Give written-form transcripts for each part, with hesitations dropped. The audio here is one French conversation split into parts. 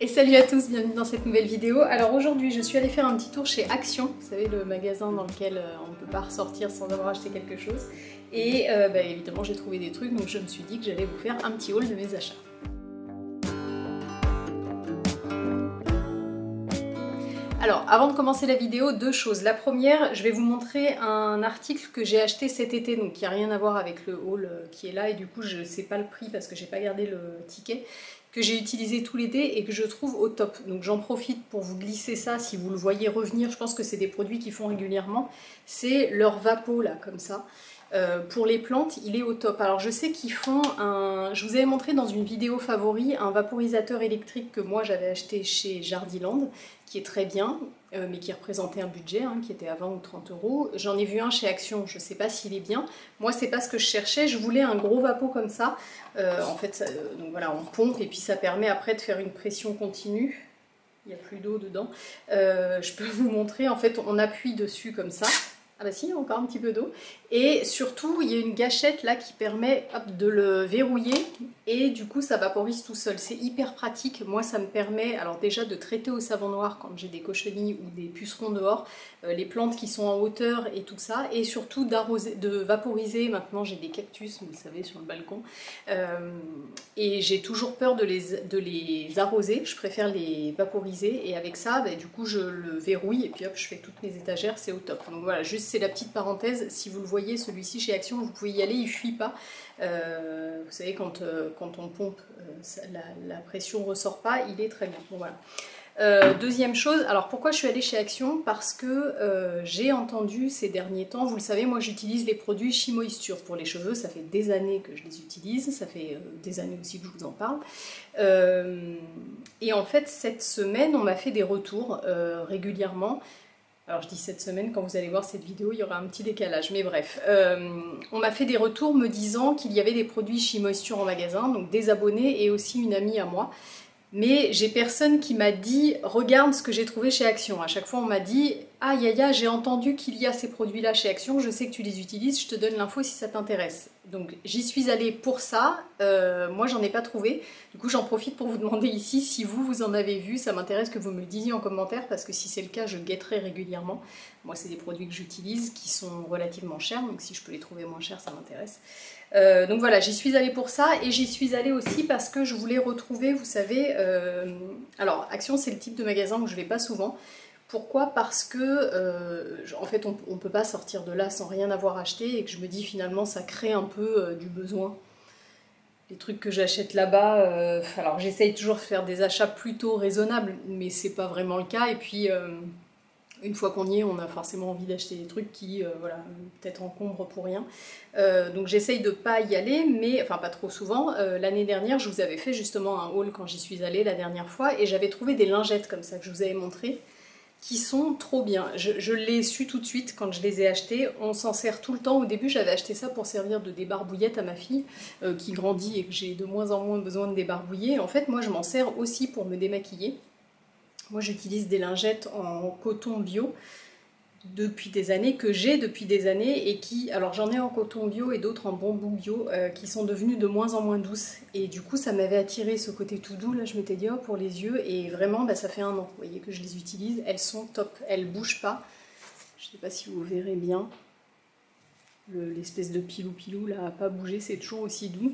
Et salut à tous, bienvenue dans cette nouvelle vidéo. Alors aujourd'hui je suis allée faire un petit tour chez Action, vous savez le magasin dans lequel on ne peut pas ressortir sans avoir acheté quelque chose. Et évidemment j'ai trouvé des trucs, donc je me suis dit que j'allais vous faire un petit haul de mes achats. Alors, avant de commencer la vidéo, deux choses. La première, je vais vous montrer un article que j'ai acheté cet été, donc qui n'a rien à voir avec le haul qui est là, et du coup je ne sais pas le prix parce que j'ai pas gardé le ticket, que j'ai utilisé tout l'été et que je trouve au top. Donc j'en profite pour vous glisser ça si vous le voyez revenir, je pense que c'est des produits qu'ils font régulièrement. C'est leur Vapo là, comme ça. Pour les plantes, il est au top. Alors je sais qu'ils font un... Je vous avais montré dans une vidéo favori un vaporisateur électrique que moi j'avais acheté chez Jardiland, qui est très bien, mais qui représentait un budget, hein, qui était à 20 ou 30 euros. J'en ai vu un chez Action, je ne sais pas s'il est bien. Moi c'est pas ce que je cherchais, je voulais un gros vapo comme ça. En fait, donc voilà, on pompe et puis ça permet après de faire une pression continue. Il n'y a plus d'eau dedans. Je peux vous montrer, en fait on appuie dessus comme ça. Ah bah si, il y a encore un petit peu d'eau. Et surtout, il y a une gâchette là qui permet de le verrouiller et du coup ça vaporise tout seul. C'est hyper pratique. Moi ça me permet alors déjà de traiter au savon noir quand j'ai des cochenilles ou des pucerons dehors, les plantes qui sont en hauteur et tout ça, et surtout d'arroser, de vaporiser. Maintenant j'ai des cactus, vous le savez, sur le balcon. Et j'ai toujours peur de les arroser. Je préfère les vaporiser et avec ça, bah, du coup je le verrouille et puis hop, je fais toutes mes étagères, c'est au top. Donc voilà, juste c'est la petite parenthèse. Si vous le voyez, celui-ci chez Action, vous pouvez y aller, il fuit pas. Vous savez, quand on pompe, la pression ne ressort pas, il est très bien. Bon, voilà. Deuxième chose, alors pourquoi je suis allée chez Action? Parce que j'ai entendu ces derniers temps, vous le savez, moi j'utilise les produits She-Moisture pour les cheveux, ça fait des années que je les utilise, ça fait des années aussi que je vous en parle. Et en fait, cette semaine, on m'a fait des retours régulièrement. Alors je dis cette semaine, quand vous allez voir cette vidéo, il y aura un petit décalage, mais bref. On m'a fait des retours me disant qu'il y avait des produits She-Moisture en magasin, donc des abonnés et aussi une amie à moi. Mais j'ai personne qui m'a dit « Regarde ce que j'ai trouvé chez Action ». À chaque fois, on m'a dit « Ah, Yaya, j'ai entendu qu'il y a ces produits-là chez Action, je sais que tu les utilises, je te donne l'info si ça t'intéresse ». Donc j'y suis allée pour ça, moi j'en ai pas trouvé. Du coup, j'en profite pour vous demander ici si vous en avez vu. Ça m'intéresse que vous me le disiez en commentaire parce que si c'est le cas, je guetterai régulièrement. Moi, c'est des produits que j'utilise qui sont relativement chers, donc si je peux les trouver moins chers, ça m'intéresse. Donc voilà, j'y suis allée pour ça et j'y suis allée aussi parce que je voulais retrouver, vous savez, alors Action c'est le type de magasin où je vais pas souvent. Pourquoi? Parce que en fait on peut pas sortir de là sans rien avoir acheté et que je me dis finalement ça crée un peu du besoin. Les trucs que j'achète là-bas, alors j'essaye toujours de faire des achats plutôt raisonnables, mais c'est pas vraiment le cas. Et puis une fois qu'on y est, on a forcément envie d'acheter des trucs qui, voilà, peut-être encombrent pour rien. Donc j'essaye de pas y aller, mais, enfin pas trop souvent. L'année dernière, je vous avais fait justement un haul quand j'y suis allée la dernière fois, et j'avais trouvé des lingettes comme ça que je vous avais montré, qui sont trop bien. Je l'ai su tout de suite quand je les ai achetées. On s'en sert tout le temps. Au début, j'avais acheté ça pour servir de débarbouillette à ma fille, qui grandit et que j'ai de moins en moins besoin de débarbouiller. En fait, moi, je m'en sers aussi pour me démaquiller. Moi j'utilise des lingettes en coton bio depuis des années, que j'ai depuis des années et qui, alors j'en ai en coton bio et d'autres en bambou bio qui sont devenues de moins en moins douces et du coup ça m'avait attiré ce côté tout doux là, je m'étais dit oh pour les yeux et vraiment bah, ça fait un an, vous voyez que je les utilise, elles sont top, elles bougent pas, je sais pas si vous verrez bien, l'espèce de pilou là a pas bougé, c'est toujours aussi doux,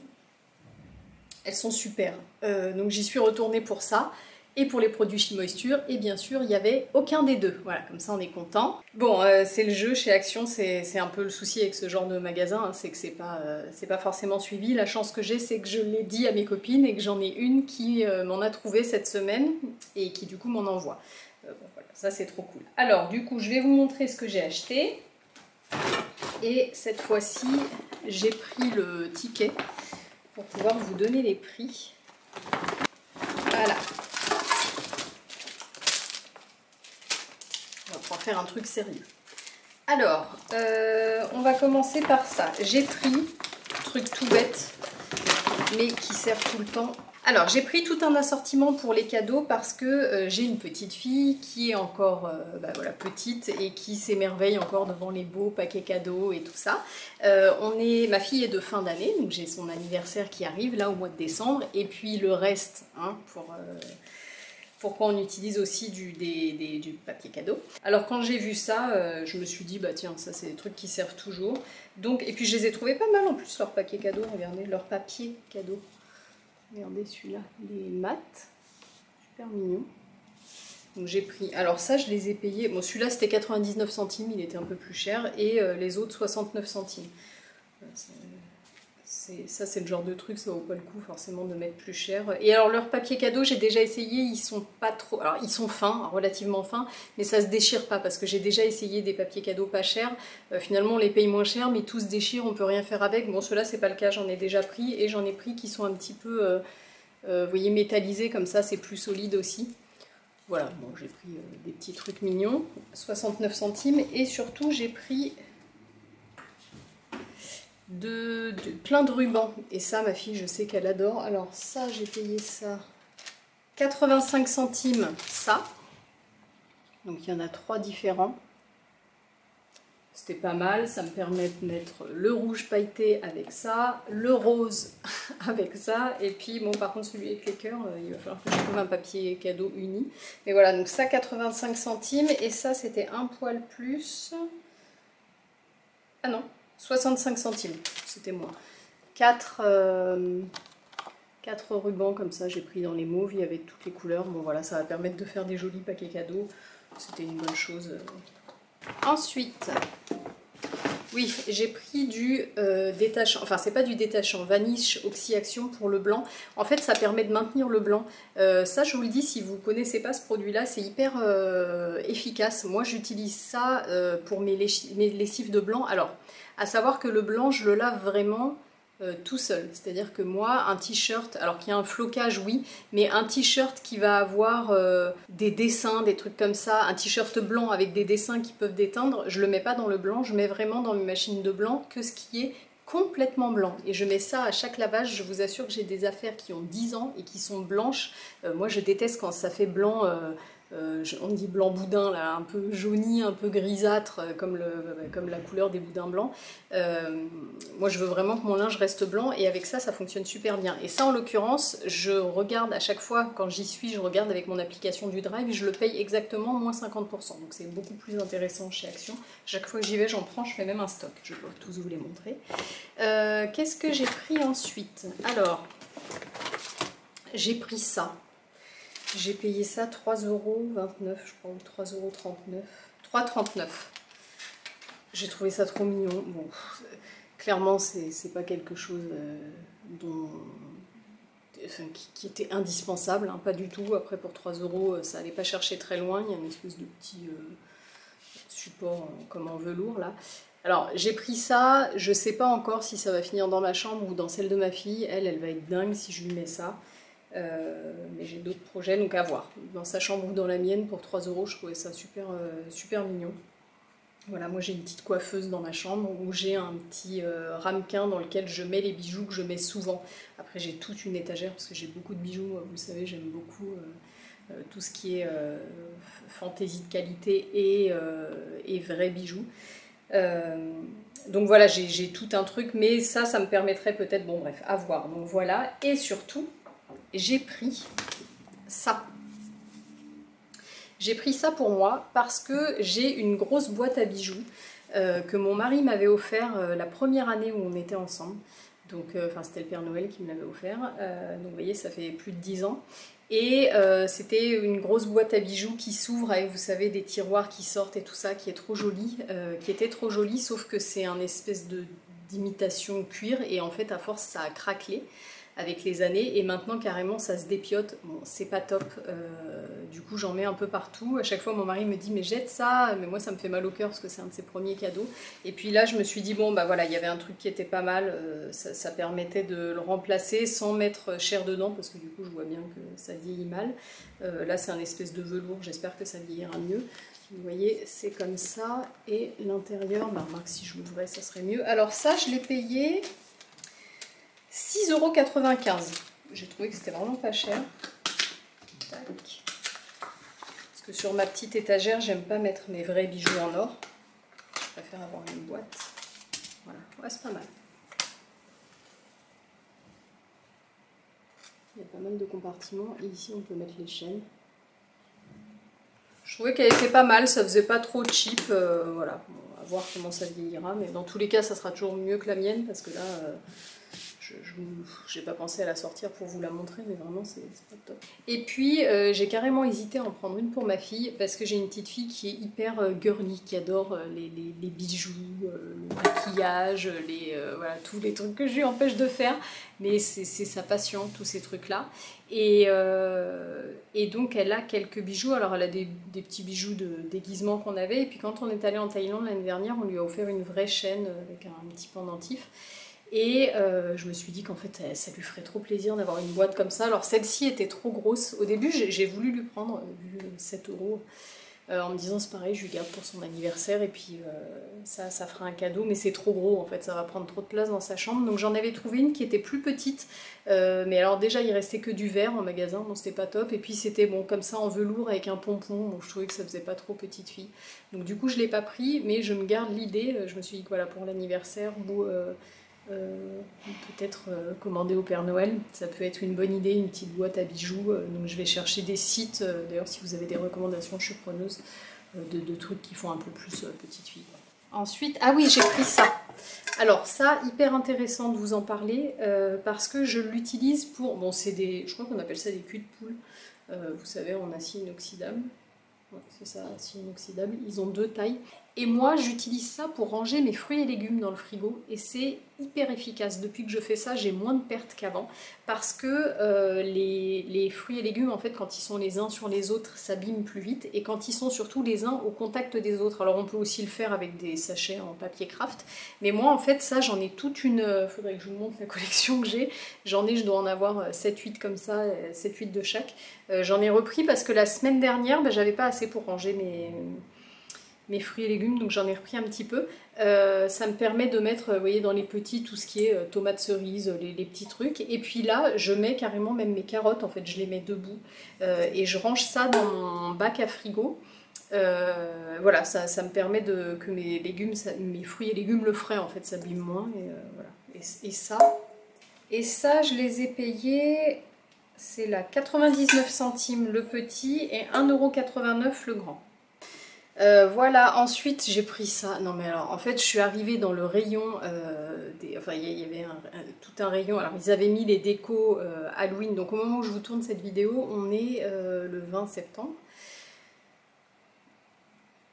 elles sont super, donc j'y suis retournée pour ça. Et pour les produits She-Moisture, et bien sûr, il n'y avait aucun des deux. Voilà, comme ça on est content. Bon, c'est le jeu chez Action, c'est un peu le souci avec ce genre de magasin, hein, c'est que c'est pas forcément suivi. La chance que j'ai, c'est que je l'ai dit à mes copines et que j'en ai une qui m'en a trouvé cette semaine et qui du coup m'en envoie. Bon, voilà, ça c'est trop cool. Alors, du coup, je vais vous montrer ce que j'ai acheté. Et cette fois-ci, j'ai pris le ticket pour pouvoir vous donner les prix. Voilà. Pour faire un truc sérieux. Alors, on va commencer par ça. J'ai pris, truc tout bête, mais qui sert tout le temps. Alors, j'ai pris tout un assortiment pour les cadeaux parce que j'ai une petite fille qui est encore bah voilà, petite et qui s'émerveille encore devant les beaux paquets cadeaux et tout ça. Ma fille est de fin d'année, donc j'ai son anniversaire qui arrive là au mois de décembre, et puis le reste, hein, pourquoi on utilise aussi du papier cadeau. Alors quand j'ai vu ça, je me suis dit, bah tiens, ça c'est des trucs qui servent toujours. Donc, et puis je les ai trouvés pas mal en plus, leur papier cadeau, regardez, leur papier cadeau. Regardez celui-là, les mat, super mignon. Donc j'ai pris, alors ça je les ai payés, bon celui-là c'était 99 centimes, il était un peu plus cher, et les autres 69 centimes. Ça c'est le genre de truc, ça vaut pas le coup forcément de mettre plus cher. Et alors leurs papiers cadeaux, j'ai déjà essayé, ils sont pas trop, alors ils sont fins, relativement fins, mais ça se déchire pas parce que j'ai déjà essayé des papiers cadeaux pas chers. Finalement on les paye moins cher, mais tout se déchire, on peut rien faire avec. Bon ceux-là c'est pas le cas, j'en ai déjà pris, et j'en ai pris qui sont un petit peu, vous voyez, métallisés comme ça, c'est plus solide aussi. Voilà, bon j'ai pris des petits trucs mignons, 69 centimes, et surtout j'ai pris plein de rubans, et ça ma fille je sais qu'elle adore. Alors ça j'ai payé ça 85 centimes, ça, donc il y en a 3 différents, c'était pas mal, ça me permet de mettre le rouge pailleté avec ça, le rose avec ça, et puis bon par contre celui avec les cœurs, il va falloir que je trouve un papier cadeau uni, mais voilà, donc ça 85 centimes, et ça c'était un poil plus, ah non, 65 centimes, c'était moins. 4 rubans comme ça, j'ai pris dans les mauves, il y avait toutes les couleurs. Bon voilà, ça va permettre de faire des jolis paquets cadeaux, c'était une bonne chose. Ensuite, oui, j'ai pris du détachant, enfin c'est pas du détachant, Vanish Oxy-Action pour le blanc. En fait ça permet de maintenir le blanc. Ça je vous le dis, si vous connaissez pas ce produit là, c'est hyper efficace. Moi j'utilise ça pour mes lessives de blanc. Alors, à savoir que le blanc je le lave vraiment tout seul. C'est-à-dire que moi, un t-shirt, alors qu'il y a un flocage, oui, mais un t-shirt qui va avoir des dessins, des trucs comme ça, un t-shirt blanc avec des dessins qui peuvent déteindre, je le mets pas dans le blanc, je mets vraiment dans mes machines de blanc que ce qui est complètement blanc. Et je mets ça à chaque lavage, je vous assure que j'ai des affaires qui ont 10 ans et qui sont blanches. Moi je déteste quand ça fait blanc, on dit blanc boudin, là, un peu jauni, un peu grisâtre, comme la couleur des boudins blancs. Moi je veux vraiment que mon linge reste blanc, et avec ça, ça fonctionne super bien. Et ça en l'occurrence, je regarde à chaque fois, quand j'y suis, je regarde avec mon application du Drive, je le paye exactement moins 50%. Donc c'est beaucoup plus intéressant chez Action. Chaque fois que j'y vais, j'en prends, je fais même un stock. Je peux tous vous les montrer. Qu'est-ce que j'ai pris ensuite? Alors, j'ai pris ça. J'ai payé ça 3,29 €, je crois, ou 3,39 €. 3,39 €. J'ai trouvé ça trop mignon. Bon, clairement, c'est pas quelque chose qui était indispensable, hein, pas du tout. Après, pour 3 €, ça allait pas chercher très loin. Il y a une espèce de petit support comme en velours, là. Alors, j'ai pris ça. Je sais pas encore si ça va finir dans ma chambre ou dans celle de ma fille. Elle va être dingue si je lui mets ça. Mais j'ai d'autres projets, donc à voir. Dans sa chambre ou dans la mienne, pour 3 €, je trouvais ça super, super mignon. Voilà, moi j'ai une petite coiffeuse dans ma chambre où j'ai un petit ramequin dans lequel je mets les bijoux que je mets souvent. Après j'ai toute une étagère parce que j'ai beaucoup de bijoux, vous le savez, j'aime beaucoup tout ce qui est fantaisie de qualité et vrais bijoux. Donc voilà, j'ai tout un truc, mais ça me permettrait peut-être, bon bref, à voir. Donc voilà, et surtout, j'ai pris ça. J'ai pris ça pour moi parce que j'ai une grosse boîte à bijoux que mon mari m'avait offert la première année où on était ensemble. Donc, enfin, c'était le Père Noël qui me l'avait offert. Donc, vous voyez, ça fait plus de 10 ans. Et c'était une grosse boîte à bijoux qui s'ouvre avec, vous savez, des tiroirs qui sortent et tout ça, qui est trop jolie, qui était trop jolie, sauf que c'est un espèce d'imitation cuir et en fait, à force, ça a craquelé avec les années, et maintenant carrément ça se dépiote. Bon, c'est pas top, du coup j'en mets un peu partout. À chaque fois mon mari me dit mais jette ça, mais moi ça me fait mal au cœur parce que c'est un de ses premiers cadeaux. Et puis là je me suis dit bon bah voilà, il y avait un truc qui était pas mal, ça permettait de le remplacer sans mettre cher dedans parce que du coup je vois bien que ça vieillit mal. Là c'est un espèce de velours, j'espère que ça vieillira mieux. Vous voyez, c'est comme ça, et l'intérieur, bah remarque, si je l'ouvrais ça serait mieux. Alors ça je l'ai payé 6,95 €. J'ai trouvé que c'était vraiment pas cher. Tac. Parce que sur ma petite étagère, j'aime pas mettre mes vrais bijoux en or. Je préfère avoir une boîte. Voilà, ouais, c'est pas mal. Il y a pas mal de compartiments. Et ici, on peut mettre les chaînes. Je trouvais qu'elle était pas mal, ça faisait pas trop cheap, voilà. Bon, à voir comment ça vieillira, mais dans tous les cas, ça sera toujours mieux que la mienne, parce que là, j'ai pas pensé à la sortir pour vous la montrer, mais vraiment, c'est pas top. Et puis, j'ai carrément hésité à en prendre une pour ma fille, parce que j'ai une petite fille qui est hyper girly, qui adore les bijoux, le maquillage, voilà, tous les trucs que je lui empêche de faire, mais c'est sa passion, tous ces trucs-là. Et donc elle a quelques bijoux, alors elle a des petits bijoux de déguisement qu'on avait, et puis quand on est allé en Thaïlande l'année dernière, on lui a offert une vraie chaîne avec un petit pendentif, et je me suis dit qu'en fait ça lui ferait trop plaisir d'avoir une boîte comme ça. Alors celle-ci était trop grosse, au début j'ai voulu lui prendre, vu 7 €, en me disant c'est pareil, je lui garde pour son anniversaire et puis ça fera un cadeau, mais c'est trop gros en fait, ça va prendre trop de place dans sa chambre. Donc j'en avais trouvé une qui était plus petite, mais alors déjà il restait que du verre en magasin, donc c'était pas top, et puis c'était bon comme ça en velours avec un pompon, donc je trouvais que ça faisait pas trop petite fille. Donc du coup je l'ai pas pris, mais je me garde l'idée, je me suis dit que voilà, pour l'anniversaire ou peut-être commander au Père Noël, ça peut être une bonne idée, une petite boîte à bijoux. Donc je vais chercher des sites, d'ailleurs si vous avez des recommandations, je suis preneuse, de trucs qui font un peu plus petite fille. Ensuite, ah oui, j'ai pris ça. Alors ça, hyper intéressant de vous en parler, parce que je l'utilise pour, bon c'est des, je crois qu'on appelle ça des culs de poule, vous savez, en acier inoxydable. Ouais, c'est ça, acier inoxydable. Ils ont 2 tailles. Et moi, j'utilise ça pour ranger mes fruits et légumes dans le frigo. Et c'est hyper efficace. Depuis que je fais ça, j'ai moins de pertes qu'avant. Parce que les fruits et légumes, en fait, quand ils sont les uns sur les autres, s'abîment plus vite. Et quand ils sont surtout les uns au contact des autres. Alors, on peut aussi le faire avec des sachets en papier craft. Mais moi, en fait, ça, j'en ai toute une... faudrait que je vous montre la collection que j'ai. J'en ai, je dois en avoir 7-8 comme ça, 7-8 de chaque. J'en ai repris parce que la semaine dernière, j'avais pas assez pour ranger mes fruits et légumes, donc j'en ai repris un petit peu. Ça me permet de mettre, vous voyez, dans les petits, tout ce qui est tomates cerises, les petits trucs. Et puis là, je mets carrément même mes carottes, en fait, je les mets debout. Et je range ça dans mon bac à frigo. Voilà, ça me permet que mes légumes, mes fruits et légumes, le frais, en fait, s'abîment moins. Et, voilà. Et ça, je les ai payés... C'est là 99 centimes le petit et 1,89 € le grand. Voilà, ensuite j'ai pris ça. Non mais alors en fait je suis arrivée dans le rayon, enfin il y avait tout un rayon. Alors ils avaient mis les décos Halloween, donc au moment où je vous tourne cette vidéo, on est le 20 septembre.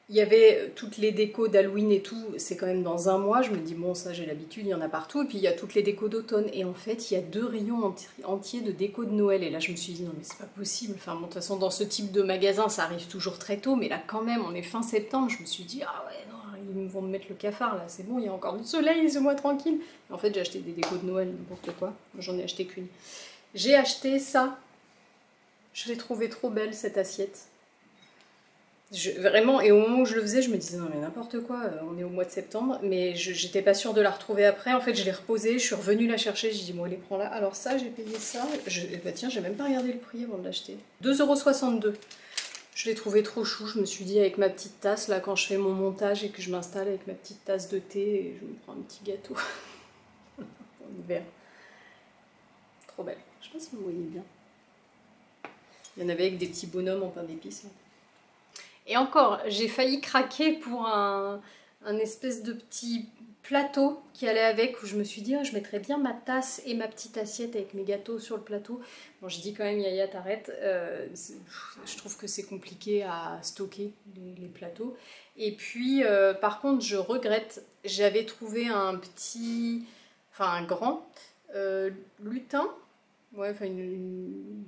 Il y avait toutes les décos d'Halloween et tout, c'est quand même dans un mois, je me dis bon ça j'ai l'habitude, il y en a partout, et puis il y a toutes les décos d'automne, et en fait il y a 2 rayons entiers de déco de Noël, et là je me suis dit non mais c'est pas possible, enfin bon, de toute façon dans ce type de magasin ça arrive toujours très tôt, mais là quand même on est fin septembre, je me suis dit ah ouais non, ils vont me mettre le cafard là, c'est bon, il y a encore du soleil, ce mois tranquille. Et en fait j'ai acheté des décos de Noël, n'importe quoi, j'en ai acheté qu'une. J'ai acheté ça, je l'ai trouvé trop belle cette assiette. Vraiment, et au moment où je le faisais, je me disais non mais n'importe quoi, on est au mois de septembre, mais j'étais pas sûre de la retrouver après. En fait, je l'ai reposée, je suis revenue la chercher, j'ai dit bon, allez, prends-la. Alors ça, j'ai payé ça, bah tiens, j'ai même pas regardé le prix avant de l'acheter. 2,62 €. Je l'ai trouvé trop chou, je me suis dit avec ma petite tasse, là, quand je fais mon montage et que je m'installe avec ma petite tasse de thé, et je me prends un petit gâteau pour l'hiver. Trop belle, je sais pas si vous voyez bien. Il y en avait avec des petits bonhommes en pain d'épices. Et encore, j'ai failli craquer pour un espèce de petit plateau qui allait avec, où je me suis dit, oh, je mettrais bien ma tasse et ma petite assiette avec mes gâteaux sur le plateau. Bon, j'ai dit quand même, Yaya, t'arrêtes. Je trouve que c'est compliqué à stocker les plateaux. Et puis, par contre, je regrette, j'avais trouvé un petit, enfin un grand lutin. Ouais, enfin une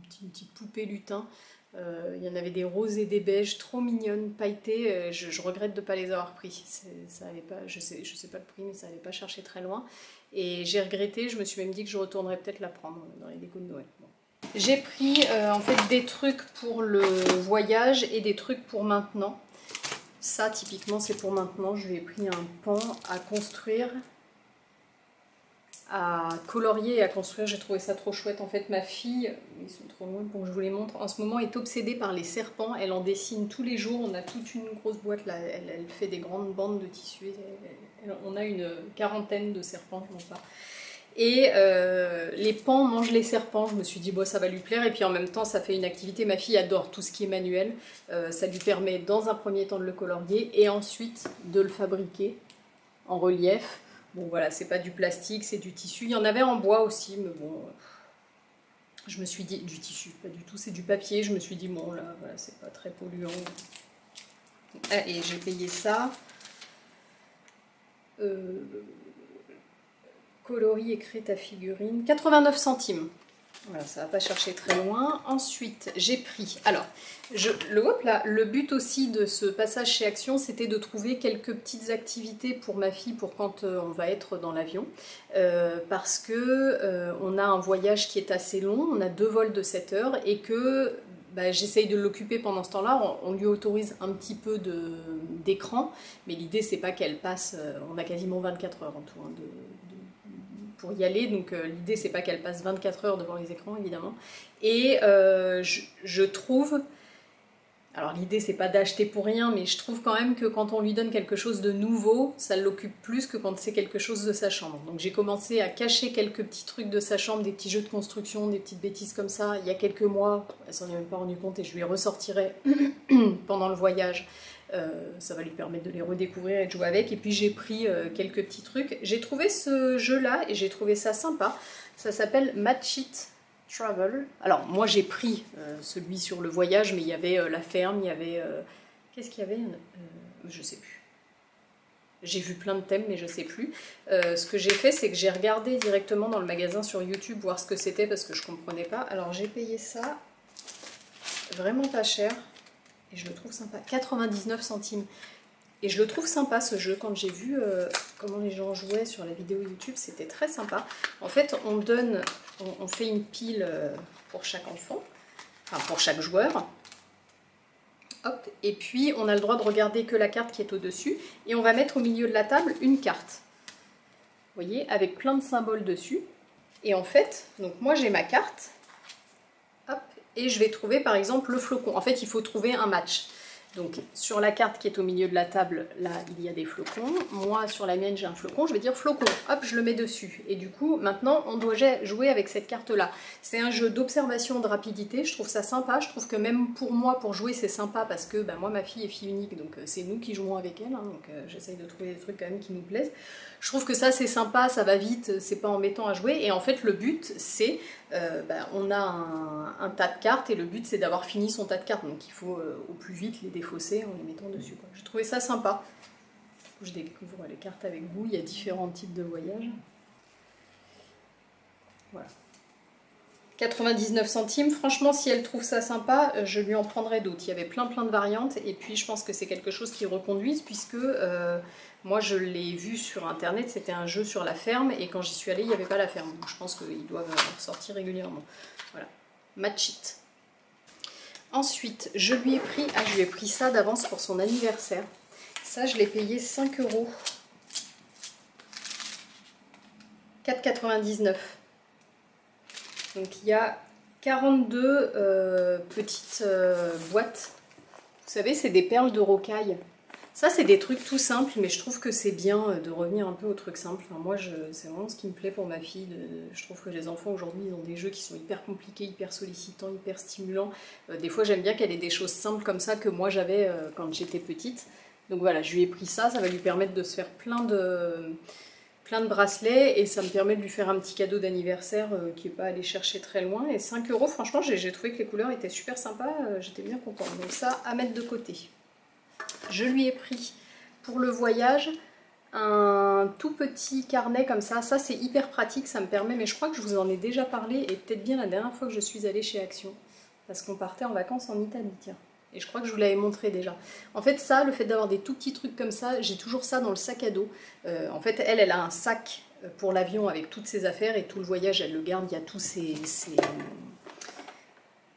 petite poupée lutin. Il y en avait des roses et des beiges trop mignonnes, pailletées. Je regrette de ne pas les avoir pris. Ça allait pas, je sais pas le prix, mais ça n'allait pas chercher très loin. Et j'ai regretté, je me suis même dit que je retournerais peut-être la prendre dans les décos de Noël. Bon. J'ai pris en fait des trucs pour le voyage et des trucs pour maintenant. Ça, typiquement, c'est pour maintenant. Je lui ai pris un pan à construire, à colorier et à construire. J'ai trouvé ça trop chouette. En fait, ma fille, ils sont trop loin pour que je vous les montre, en ce moment est obsédée par les serpents. Elle en dessine tous les jours. On a toute une grosse boîte là, elle fait des grandes bandes de tissu. On a une quarantaine de serpents comme ça. Et les paons mangent les serpents, je me suis dit bon ça va lui plaire, et puis en même temps ça fait une activité, ma fille adore tout ce qui est manuel, ça lui permet dans un premier temps de le colorier et ensuite de le fabriquer en relief. Bon voilà, c'est pas du plastique, c'est du tissu, il y en avait en bois aussi, mais bon, je me suis dit, du tissu, pas du tout, c'est du papier, je me suis dit bon là, voilà, c'est pas très polluant. Ah, et j'ai payé ça. Coloris et crée ta figurine, 89 centimes. Voilà, ça va pas chercher très loin. Ensuite, j'ai pris... Alors, le but aussi de ce passage chez Action, c'était de trouver quelques petites activités pour ma fille pour quand on va être dans l'avion. Parce que on a un voyage qui est assez long, on a 2 vols de 7 heures et que... Bah, j'essaye de l'occuper pendant ce temps-là, on lui autorise un petit peu d'écran, mais l'idée c'est pas qu'elle passe, on a quasiment 24 heures en tout hein, pour y aller, donc l'idée c'est pas qu'elle passe 24 heures devant les écrans évidemment, et je trouve, alors l'idée c'est pas d'acheter pour rien, mais je trouve quand même que quand on lui donne quelque chose de nouveau, ça l'occupe plus que quand c'est quelque chose de sa chambre. Donc j'ai commencé à cacher quelques petits trucs de sa chambre, des petits jeux de construction, des petites bêtises comme ça, il y a quelques mois, elle s'en est même pas rendue compte et je lui ressortirai pendant le voyage. Ça va lui permettre de les redécouvrir et de jouer avec. Et puis j'ai pris quelques petits trucs. J'ai trouvé ce jeu-là et j'ai trouvé ça sympa. Ça s'appelle Match It Travel. Alors moi j'ai pris celui sur le voyage, mais il y avait la ferme, il y avait... Qu'est-ce qu'il y avait je sais plus. J'ai vu plein de thèmes, mais je sais plus. Ce que j'ai fait, c'est que j'ai regardé directement dans le magasin sur YouTube voir ce que c'était parce que je comprenais pas. Alors j'ai payé ça vraiment pas cher. Et je le trouve sympa, 99 centimes. Et je le trouve sympa ce jeu, quand j'ai vu comment les gens jouaient sur la vidéo YouTube, c'était très sympa. En fait, on fait une pile pour chaque enfant, enfin pour chaque joueur. Hop, et puis on a le droit de regarder que la carte qui est au-dessus. Et on va mettre au milieu de la table une carte. Vous voyez, avec plein de symboles dessus. Et en fait, donc moi j'ai ma carte. Hop. Et je vais trouver par exemple le flocon. En fait, il faut trouver un match. Donc sur la carte qui est au milieu de la table, là, il y a des flocons. Moi, sur la mienne, j'ai un flocon. Je vais dire flocon. Hop, je le mets dessus. Et du coup, maintenant, on doit jouer avec cette carte-là. C'est un jeu d'observation, de rapidité. Je trouve ça sympa. Je trouve que même pour moi, pour jouer, c'est sympa parce que bah, moi, ma fille est fille unique. Donc c'est nous qui jouons avec elle. Hein, donc j'essaye de trouver des trucs quand même qui nous plaisent. Je trouve que ça, c'est sympa. Ça va vite. C'est pas embêtant à jouer. Et en fait, le but, c'est... on a un tas de cartes et le but c'est d'avoir fini son tas de cartes, donc il faut au plus vite les défausser en les mettant dessus. J'ai trouvé ça sympa. Je découvre les cartes avec vous, il y a différents types de voyages. Voilà. 99 centimes, franchement si elle trouve ça sympa, je lui en prendrai d'autres. Il y avait plein de variantes et puis je pense que c'est quelque chose qui reconduise puisque moi je l'ai vu sur internet, c'était un jeu sur la ferme et quand j'y suis allée il n'y avait pas la ferme. Donc je pense qu'ils doivent ressortir régulièrement. Voilà, Match It. Ensuite, je lui ai pris ça d'avance pour son anniversaire. Ça je l'ai payé 5 €. 4,99 €. Donc il y a 42 petites boîtes. Vous savez, c'est des perles de rocaille. Ça, c'est des trucs tout simples, mais je trouve que c'est bien de revenir un peu aux trucs simples. Enfin, moi, c'est vraiment ce qui me plaît pour ma fille. Je trouve que les enfants, aujourd'hui, ils ont des jeux qui sont hyper compliqués, hyper sollicitants, hyper stimulants. Des fois, j'aime bien qu'elle ait des choses simples comme ça que moi, j'avais quand j'étais petite. Donc voilà, je lui ai pris ça. Ça va lui permettre de se faire plein de bracelets et ça me permet de lui faire un petit cadeau d'anniversaire qui n'est pas allé chercher très loin. Et 5 €, franchement, j'ai trouvé que les couleurs étaient super sympas. J'étais bien contente. Donc ça, à mettre de côté. Je lui ai pris pour le voyage un tout petit carnet comme ça. Ça, c'est hyper pratique, ça me permet, mais je crois que je vous en ai déjà parlé et peut-être bien la dernière fois que je suis allée chez Action. Parce qu'on partait en vacances en Italie, tiens. Et je crois que je vous l'avais montré déjà. En fait, ça, le fait d'avoir des tout petits trucs comme ça, j'ai toujours ça dans le sac à dos. En fait, elle a un sac pour l'avion avec toutes ses affaires et tout le voyage, elle le garde. Il y a tous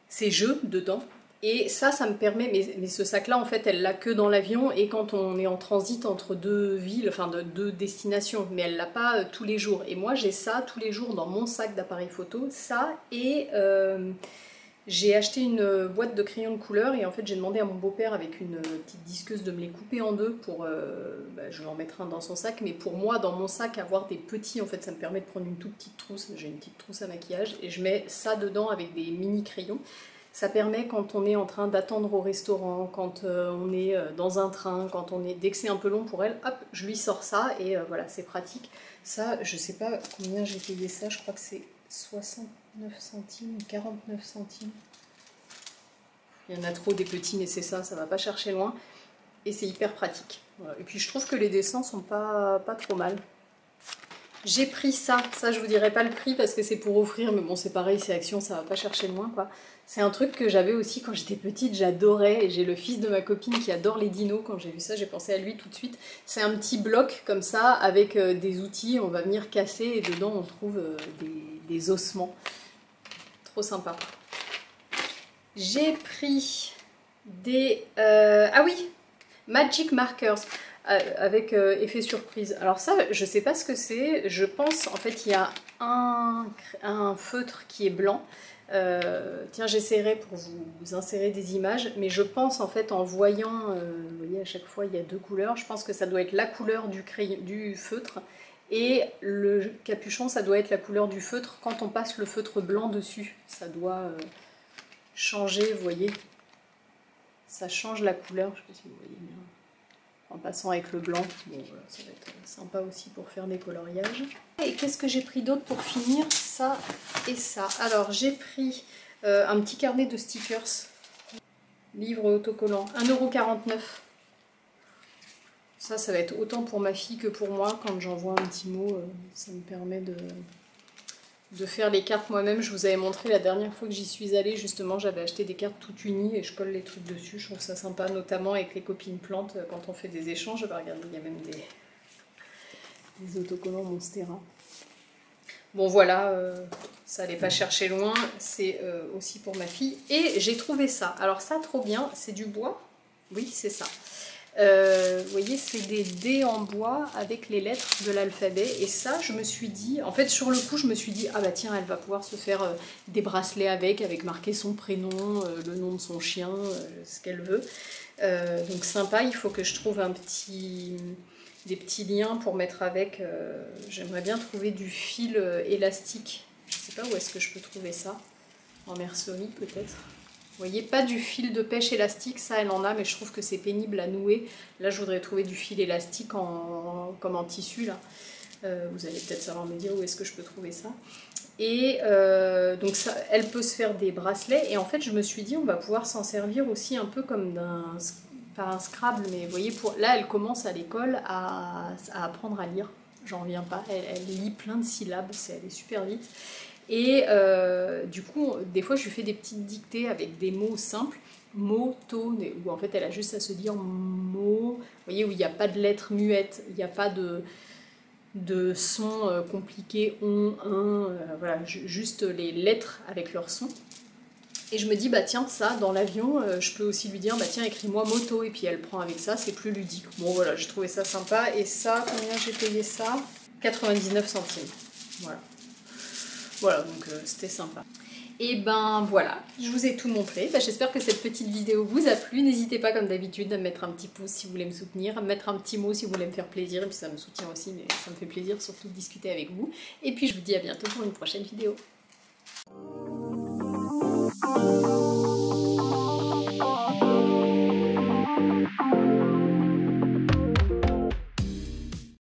ses jeux dedans. Et ça me permet, mais ce sac-là, en fait, elle l'a que dans l'avion et quand on est en transit entre deux villes, enfin deux destinations, mais elle l'a pas tous les jours. Et moi, j'ai ça tous les jours dans mon sac d'appareil photo, ça et J'ai acheté une boîte de crayons de couleur et en fait j'ai demandé à mon beau-père avec une petite disqueuse de me les couper en deux pour, je vais en mettre un dans son sac, mais pour moi dans mon sac avoir des petits, en fait ça me permet de prendre une toute petite trousse, j'ai une petite trousse à maquillage et je mets ça dedans avec des mini crayons. Ça permet quand on est en train d'attendre au restaurant, quand on est dans un train, quand on est, dès que c'est un peu long pour elle, hop, je lui sors ça et voilà, c'est pratique. Ça, je sais pas combien j'ai payé ça, je crois que c'est 69 centimes ou 49 centimes. Il y en a trop des petits, mais c'est ça, ça va pas chercher loin. Et c'est hyper pratique. Voilà. Et puis je trouve que les dessins sont pas trop mal. J'ai pris ça je vous dirai pas le prix parce que c'est pour offrir, mais bon c'est pareil, c'est Action, ça va pas chercher loin quoi. C'est un truc que j'avais aussi quand j'étais petite, j'adorais, et j'ai le fils de ma copine qui adore les dinos, quand j'ai vu ça j'ai pensé à lui tout de suite. C'est un petit bloc comme ça avec des outils, on va venir casser et dedans on trouve des ossements. Trop sympa. J'ai pris des... ah oui, Magic Markers. Avec effet surprise. Alors ça, je sais pas ce que c'est. Je pense, en fait, il y a un feutre qui est blanc. Tiens, j'essaierai pour vous insérer des images. Mais je pense, en fait, en voyant... vous voyez, à chaque fois, il y a deux couleurs. Je pense que ça doit être la couleur du feutre. Et le capuchon, ça doit être la couleur du feutre. Quand on passe le feutre blanc dessus, ça doit changer, vous voyez. Ça change la couleur. Je sais pas si vous voyez bien. En passant avec le blanc, bon, voilà, ça va être sympa aussi pour faire des coloriages. Et qu'est-ce que j'ai pris d'autre pour finir? Ça et ça. Alors j'ai pris un petit carnet de stickers, livre autocollant, 1,49 €. Ça va être autant pour ma fille que pour moi. Quand j'envoie un petit mot, ça me permet de faire les cartes moi-même. Je vous avais montré la dernière fois que j'y suis allée, justement, j'avais acheté des cartes toutes unies et je colle les trucs dessus. Je trouve ça sympa, notamment avec les copines plantes, quand on fait des échanges. Regardez, il y a même des autocollants Monstera. Bon voilà, ça n'allait pas chercher loin, c'est aussi pour ma fille. Et j'ai trouvé ça. Alors ça, trop bien, c'est du bois. Oui, c'est ça. Vous voyez, c'est des dés en bois avec les lettres de l'alphabet. Et ça, je me suis dit, en fait, sur le coup, je me suis dit, ah bah tiens, elle va pouvoir se faire des bracelets avec marqué son prénom, le nom de son chien, ce qu'elle veut. Donc sympa, il faut que je trouve des petits liens pour mettre avec. J'aimerais bien trouver du fil élastique. Je sais pas où est-ce que je peux trouver ça. En mercerie, peut-être. Vous voyez, pas du fil de pêche élastique, ça elle en a, mais je trouve que c'est pénible à nouer. Là, je voudrais trouver du fil élastique comme en tissu, là. Vous allez peut-être savoir me dire où est-ce que je peux trouver ça. Et donc, ça, elle peut se faire des bracelets. Et en fait, je me suis dit, on va pouvoir s'en servir aussi un peu comme pas un Scrabble, mais vous voyez, là, elle commence à l'école à apprendre à lire. J'en reviens pas. Elle lit plein de syllabes, elle est super vite. Et du coup, des fois, je lui fais des petites dictées avec des mots simples, moto, où en fait, elle a juste à se dire mot, vous voyez, où il n'y a pas de lettres muettes, il n'y a pas de sons compliqués, voilà, juste les lettres avec leur son. Et je me dis, bah tiens, ça, dans l'avion, je peux aussi lui dire, bah tiens, écris-moi moto, et puis elle prend avec ça, c'est plus ludique. Bon, voilà, j'ai trouvé ça sympa, et ça, combien j'ai payé ça? 99 centimes, voilà. Voilà, donc c'était sympa. Et ben voilà, je vous ai tout montré. J'espère que cette petite vidéo vous a plu. N'hésitez pas comme d'habitude à mettre un petit pouce si vous voulez me soutenir, à mettre un petit mot si vous voulez me faire plaisir. Et puis ça me soutient aussi, mais ça me fait plaisir surtout de discuter avec vous. Et puis je vous dis à bientôt pour une prochaine vidéo.